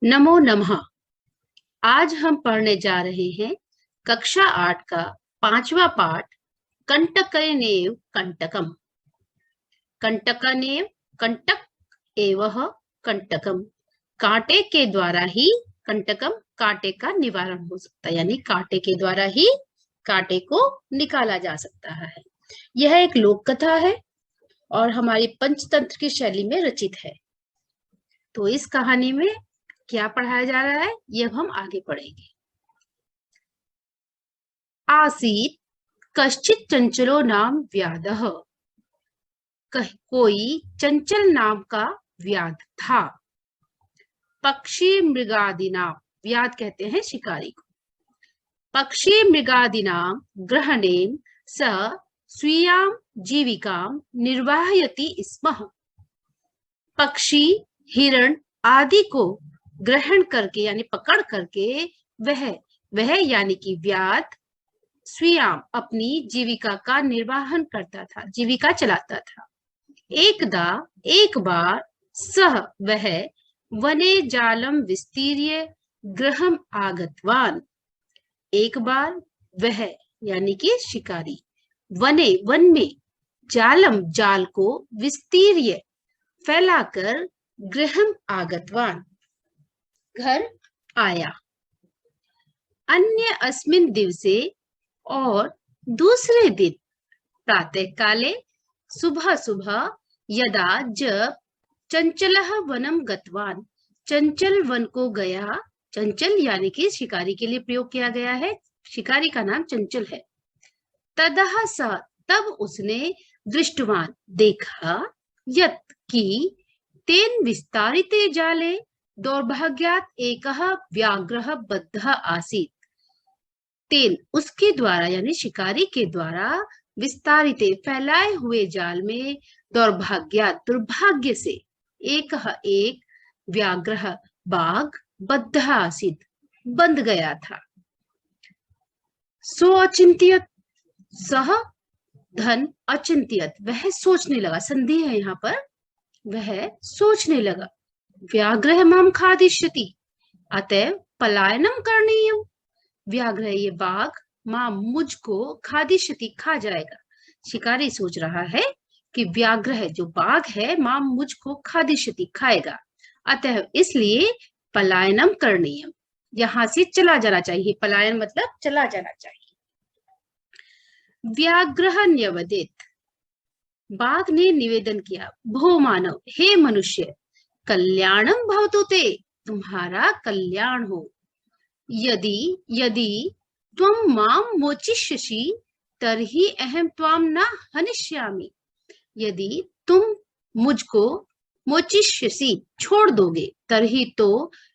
नमो नमः। आज हम पढ़ने जा रहे हैं कक्षा 8 का 5वां पाठ कंटकनेव कंटकम। कंटकनेव कंटक एवह कंटकम। कांटे के द्वारा ही कंटकम, कांटे का निवारण हो सकता है, यानी कांटे के द्वारा ही कांटे को निकाला जा सकता है। यह एक लोक कथा है और हमारी पंचतंत्र की शैली में रचित है। तो इस कहानी में क्या पढ़ाया जा रहा है, यह हम आगे पढ़ेंगे। आसीत कश्चित चंचलो नाम व्याधः। कोई चंचल नाम का व्याध था। पक्षी मृगादिनाम, व्याध कहते हैं शिकारी को। पक्षी मृगादिनाम ग्रहणेन स स्वीयां जीविकां निर्वाहयति स्म। पक्षी, हिरण आदि को ग्रहण करके यानी पकड़ करके वह यानी कि व्याध स्वयं अपनी जीविका का निर्वाहन करता था, जीविका चलाता था। एक बार सह वह वने जालम विस्तीर्य गृहम आगतवान। एक बार वह यानी कि शिकारी वन में जालम जाल को विस्तीर्य फैलाकर गृहम आगतवान घर आया। अन्य अस्मिन दिवसे और दूसरे दिन प्रातः काले सुबह सुबह यदा जब चंचलः वनम गतवान, चंचल वन को गया। चंचल यानी कि शिकारी के लिए प्रयोग किया गया है, शिकारी का नाम चंचल है। तदह स, तब उसने दृष्टवान देखा, यत की तेन विस्तारिते जाले दौर्भाग्यात एकः व्याघ्रः बद्धः आसीत्। तेन उसके द्वारा यानी शिकारी के द्वारा विस्तारित फैलाए हुए जाल में दौर्भाग्यात दुर्भाग्य से एक व्याघ्र बाघ बद्ध आसीत् बंध गया था। सो अचिंत्यत, सह धन अचिंत्यत, वह सोचने लगा, संधि है यहाँ पर, वह सोचने लगा। व्याघ्र माम खादिष्यति अतएव पलायनम करणीयम। व्याघ्र ये बाघ मां मुझको खादिष्यति खा जाएगा। शिकारी सोच रहा है कि व्याघ्र है जो बाघ है, मां मुझको खादिष्यति खाएगा, अतः इसलिए पलायनम करणीयम, यहां से चला जाना चाहिए। पलायन मतलब चला जाना चाहिए। व्याघ्र न्यवदित, बाघ ने निवेदन किया। भो मानव, हे मनुष्य, कल्याणम भवतु ते, तुम्हारा कल्याण हो। यदि त्वं मां मोचिष्यसि तर्हि अहं त्वां न हनिष्यामि। यदि तुम मुझको मोचिष्यसि छोड़ दोगे, तर्हि तो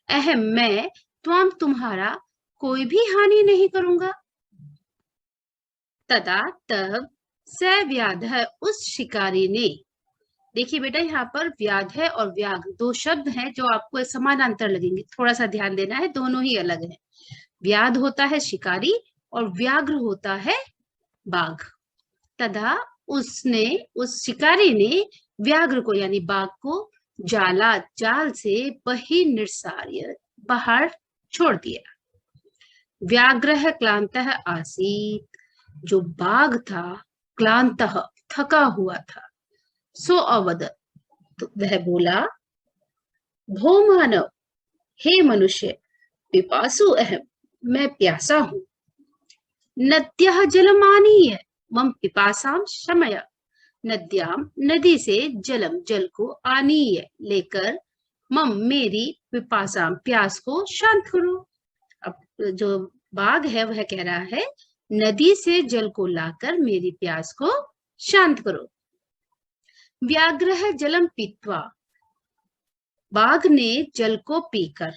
अहम मैं त्वां तुम्हारा कोई भी हानि नहीं करूंगा। तदा तब स व्याध, उस शिकारी ने, देखिए बेटा यहाँ पर व्याध है और व्याघ्र दो शब्द हैं जो आपको समानांतर लगेंगे, थोड़ा सा ध्यान देना है, दोनों ही अलग है। व्याध होता है शिकारी और व्याघ्र होता है बाघ। तथा उस शिकारी ने व्याघ्र को यानी बाघ को जाल से बहि निस्सार्य, बाहर छोड़ दिया। व्याघ्र क्लांतः आसीत, जो बाघ था, क्लांतः थका हुआ था। सो अवदत्, तो वह बोला, भो मानव, हे मनुष्य, पिपासु अहम, मैं प्यासा हूं। नद्यः जलमानीय मम पिपासां शमय, नद्याम, नदी से जलम, जल को आनीय लेकर, मम, मेरी, पिपासाम, प्यास को शांत करो। अब जो बाघ है वह कह रहा है, नदी से जल को लाकर मेरी प्यास को शांत करो। व्याघ्र जलम पीत्वा, बाघ ने जल को पीकर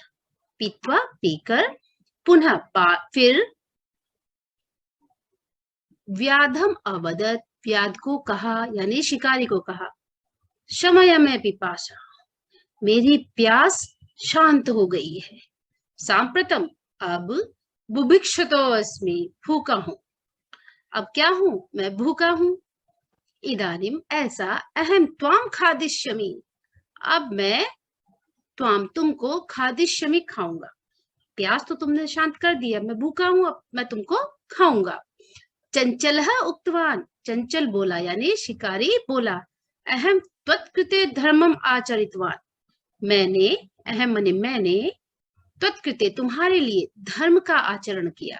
पुनः फिर व्याधम अवदत, व्याध को कहा यानी शिकारी को कहा, शमय में पिपासा, मेरी प्यास शांत हो गई है। सांप्रतम, अब बुभिक्षतो अस्मि, भूखा हूं। अब क्या हूं? मैं भूखा हूं। इदानीम, ऐसा, अहम त्वाम खादिष्यमि, अब मैं त्वाम तुमको खादिष्यामि खाऊंगा, प्यास तो तुमने शांत कर दिया, मैं भूखा हूं, अब मैं तुमको खाऊंगा। चंचलः उक्तवान, चंचल बोला यानी शिकारी बोला, अहम त्वत्कृते धर्मम आचरितवान, मैंने, अहम माने मैंने, त्वत्कृते तुम्हारे लिए धर्म का आचरण किया।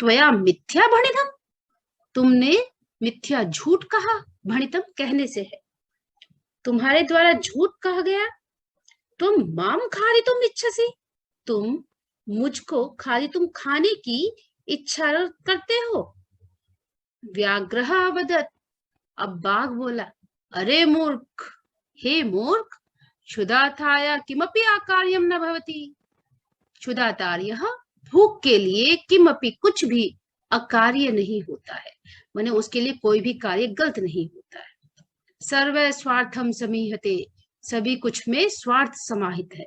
त्वया मिथ्या भणितम, तुमने मिथ्या झूठ कहा, भणितम कहने से है, तुम्हारे द्वारा झूठ कहा गया। तुम माम खादितुम इच्छसि, तुम मुझको खादितुम खाने की इच्छा करते हो। व्याघ्रः अवदत्, अब बाघ बोला, अरे मूर्ख, हे मूर्ख, क्षुधाताया किमपि आकार्यम न भवति, क्षुधातार्यः भूख के लिए किमपि कुछ भी अकार्य नहीं होता है, माने उसके लिए कोई भी कार्य गलत नहीं होता है। सर्व स्वार्थम समीहते, सभी कुछ में स्वार्थ समाहित है।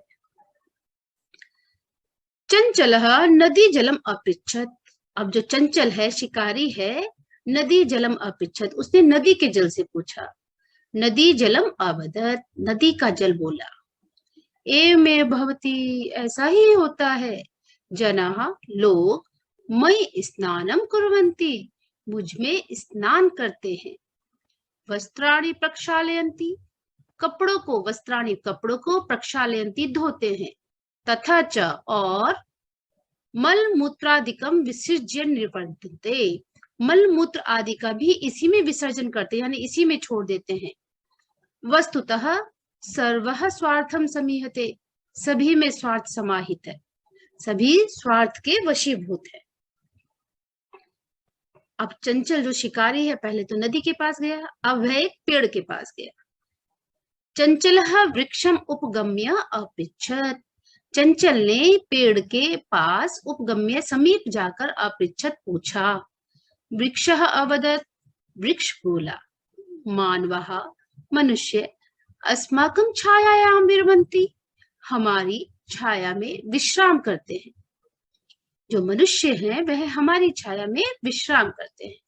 चंचलः नदी जलम अपृच्छत, अब जो चंचल है, शिकारी है, नदी जलम अपृच्छत, उसने नदी के जल से पूछा। नदी जलम अवदत्, नदी का जल बोला, एवं भवति, ऐसा ही होता है। जनाः लोग मयि स्नानम कुर्वन्ति, मुझ में स्नान करते हैं। वस्त्राणि प्रक्षालयन्ति, कपड़ों को, वस्त्राणि कपड़ों को, प्रक्षालयन्ति धोते हैं। तथा च और मल मूत्रादिकम विसर्ज्य निवर्तन्ते, मल मूत्र आदि का भी इसी में विसर्जन करते हैं, यानी इसी में छोड़ देते हैं। वस्तुतः सर्वः स्वार्थम समीहते, सभी में स्वार्थ समाहित है, सभी स्वार्थ के वशीभूत है। अब चंचल जो शिकारी है, पहले तो नदी के पास गया, अब वह एक पेड़ के पास गया। चंचलः वृक्षम उपगम्य अपृच्छत, चंचल ने पेड़ के पास उपगम्य समीप जाकर अपृच्छत पूछा। वृक्षः अवदत्, वृक्ष बोला, मानवः मनुष्य अस्माकं छायायां विरमन्ति, हमारी छाया में विश्राम करते हैं। जो मनुष्य हैं वह हमारी छाया में विश्राम करते हैं।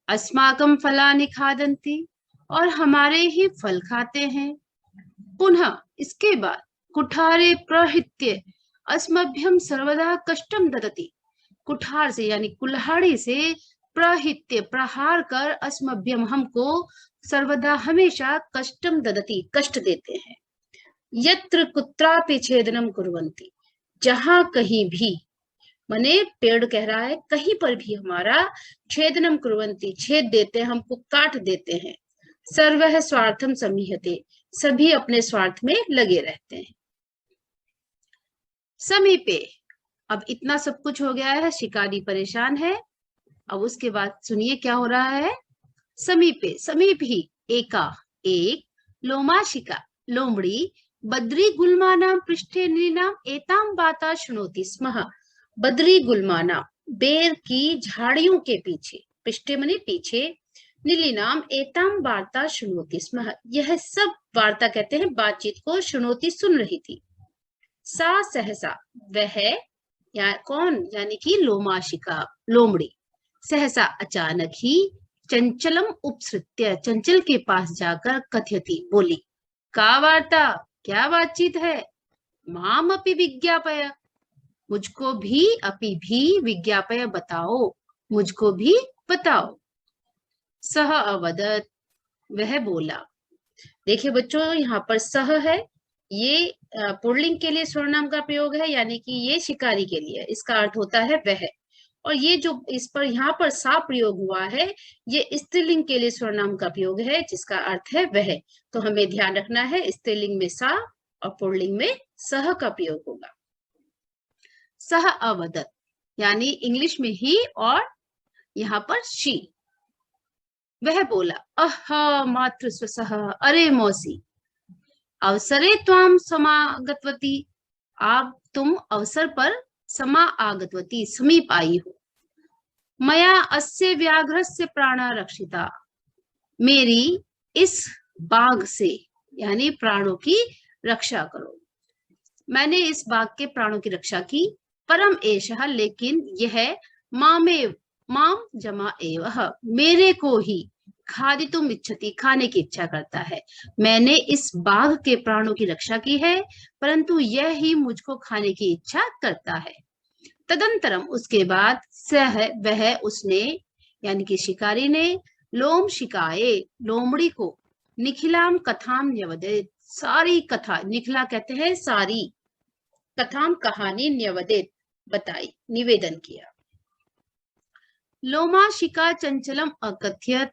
अस्माकं फलानि खादन्ति, और हमारे ही फल खाते हैं। पुनः इसके बाद कुठारे प्रहृत्य अस्मभ्यं सर्वदा कष्टम ददति, कुठार से यानी कुल्हाड़ी से, प्रहृत्य प्रहार कर, अस्मभ्यम हमको, सर्वदा हमेशा, कष्टम ददति कष्ट देते हैं। यत्र कुत्रापि छेदनम कुर्वन्ति, जहां कहीं भी, माने पेड़ कह रहा है कहीं पर भी हमारा, छेदनम कुर्वन्ति छेद देते हैं, हमको काट देते हैं। सर्वः स्वार्थम समीहते, सभी अपने स्वार्थ में लगे रहते हैं। समीपे, अब इतना सब कुछ हो गया है, शिकारी परेशान है। अब उसके बाद सुनिए क्या हो रहा है। समीपे, समीप ही, एका एक, लोमाशिका लोमड़ी, बद्री गुल्मानाम पृष्ठे नीनाम एताम बाता शुनोति स्मः, बद्री गुल्माना बेर की झाड़ियों के पीछे, पृष्ठे मने पीछे, नीलिनाम एताम वार्ता शुनोति स्मः, यह सब वार्ता कहते हैं बातचीत को, शुनोति सुन रही थी। सा सहसा, वह या कौन, यानी कि लोमाशिका लोमड़ी, सहसा अचानक ही, चंचलम उपसृत्य चंचल के पास जाकर, कथयति बोली, का वार्ता, क्या बातचीत है। माम अपि विज्ञापय, मुझको भी, अपि भी, विज्ञापय बताओ, मुझको भी बताओ। सह अवदत्, वह बोला। देखिए बच्चों, यहाँ पर सह है, ये पुल्लिंग के लिए सर्वनाम का प्रयोग है, यानी कि ये शिकारी के लिए, इसका अर्थ होता है वह। और ये जो इस पर यहाँ पर सा प्रयोग हुआ है, ये स्त्रीलिंग के लिए सर्वनाम का प्रयोग है, जिसका अर्थ है वह। तो हमें ध्यान रखना है, स्त्रीलिंग में सा और पुल्लिंग में सह का प्रयोग होगा। सह अवदत् यानी इंग्लिश में ही, और यहाँ पर शी, वह बोला, अह मातृ स्वसह, अरे मौसी, अवसरे त्वाम समागतवती, आप तुम अवसर पर समा आगतवती समीप आई हो। मया अस्य व्याघ्रस्य प्राणा रक्षिता, मेरी इस बाघ से यानी प्राणों की रक्षा करो, मैंने इस बाघ के प्राणों की रक्षा की। परम एषः, लेकिन यह मामेव, माम जमा एवह, मेरे को ही, खादितुम इच्छति, खाने की इच्छा करता है। मैंने इस बाघ के प्राणों की रक्षा की है, परंतु यह ही मुझको खाने की इच्छा करता है। तदंतरम, उसके बाद, सह वह, उसने यानी कि शिकारी ने, लोम शिकाए, लोमड़ी को, निखिलाम कथाम न्यवदित, सारी कथा, निखिला कहते हैं सारी, कथाम कहानी, न्यवदित बताई, निवेदन किया। लोमाशिका चंचलम अकथ्यत,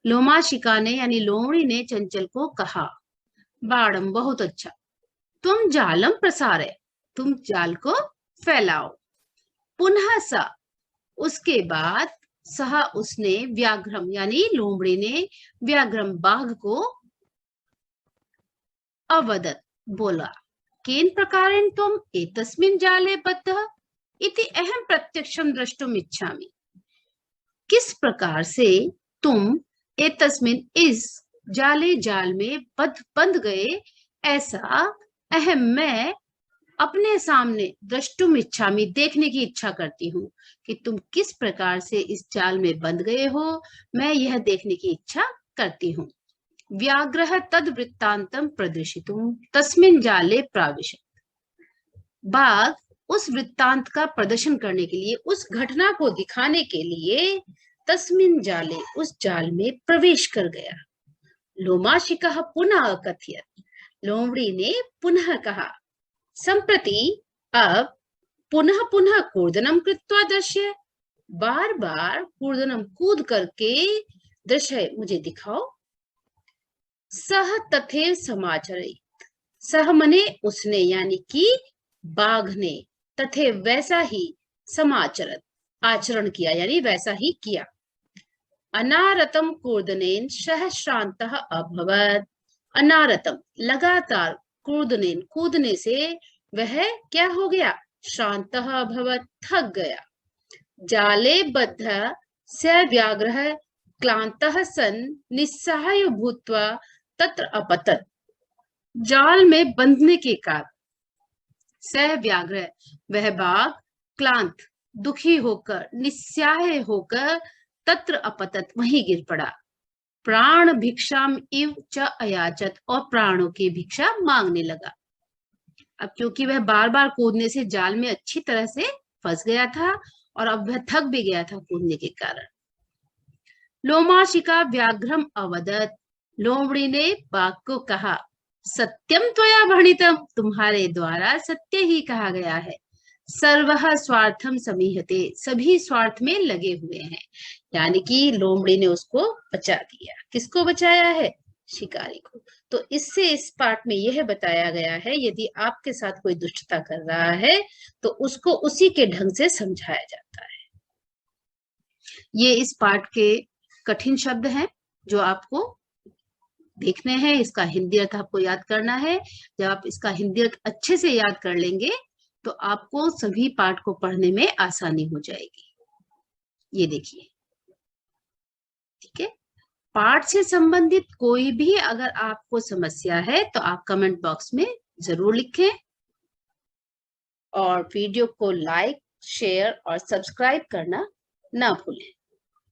लोमाशिका ने यानी लोमड़ी ने चंचल को कहा, बाड़म बहुत अच्छा, तुम जालम प्रसारे, तुम जाल को फैलाओ। पुनः सा, उसके बाद, सहा उसने, व्याघ्रम यानी लोमड़ी ने, व्याघ्रम बाघ को, अवदत बोला, केन प्रकारेण तुम एतस्मिन् जाले बद्धः इति अहम प्रत्यक्षम द्रष्टुम इच्छामि। किस प्रकार से तुम एतस्मिन् इस जाले, जाल में बंध गए, ऐसा अहम मैं अपने सामने, द्रष्टुम इच्छामि देखने की इच्छा करती हूँ कि तुम किस प्रकार से इस जाल में बंध गए हो, मैं यह देखने की इच्छा करती हूँ। व्याघ्रः तद वृत्तांतम प्रदर्शितुम तस्मिन् जाले प्राविशत, बाघ उस वृत्तांत का प्रदर्शन करने के लिए, उस घटना को दिखाने के लिए, तस्मिन् जाले उस जाल में प्रवेश कर गया। लोमाशिकः पुनः अकथयत्, लोमड़ी ने पुनः कहा, संप्रति अब पुनः पुनः कूर्दनम कृत्वा दृश्य, बार बार कूर्दनम कूद करके, दृश्य मुझे दिखाओ। सह तथैव समाचरित, सह मने उसने यानी कि बाघ ने, तथैव वैसा ही, समाचरत आचरण किया यानी वैसा ही किया। अनारतम कूर्दनेन सह श्रान्तः अभवत्, अनारतम लगातार, कूर्दनेन कूदने से, वह क्या हो गया, श्रान्तः अभवत् थक गया। जाले बद्ध स व्याघ्रः क्लान्तः सन् निस्सहाय भूत्वा तत्र अपतत्, जाल में बंधने के कारण सह व्याघ्र वह बाघ, क्लांत दुखी होकर, निस्सहाय होकर, तत्र अपतत वहीं गिर पड़ा। प्राण भिक्षाम इव च अयाचत, और प्राणों की भिक्षा मांगने लगा। अब क्योंकि वह बार बार कूदने से जाल में अच्छी तरह से फंस गया था और अब वह थक भी गया था कूदने के कारण। लोमाशिका व्याघ्रम अवदत, लोमड़ी ने बाघ को कहा, सत्यम त्वया भणितम, तुम्हारे द्वारा सत्य ही कहा गया है। सर्वः स्वार्थम समीहते, सभी स्वार्थ में लगे हुए हैं, यानी कि लोमड़ी ने उसको बचा दिया। किसको बचाया है, शिकारी को। तो इससे इस पाठ में यह बताया गया है, यदि आपके साथ कोई दुष्टता कर रहा है तो उसको उसी के ढंग से समझाया जाता है। ये इस पाठ के कठिन शब्द हैं जो आपको देखने हैं, इसका हिंदी अर्थ आपको याद करना है। जब आप इसका हिंदी अर्थ अच्छे से याद कर लेंगे तो आपको सभी पाठ को पढ़ने में आसानी हो जाएगी। ये देखिए, ठीक है। पाठ से संबंधित कोई भी अगर आपको समस्या है तो आप कमेंट बॉक्स में जरूर लिखें और वीडियो को लाइक, शेयर और सब्सक्राइब करना ना भूलें।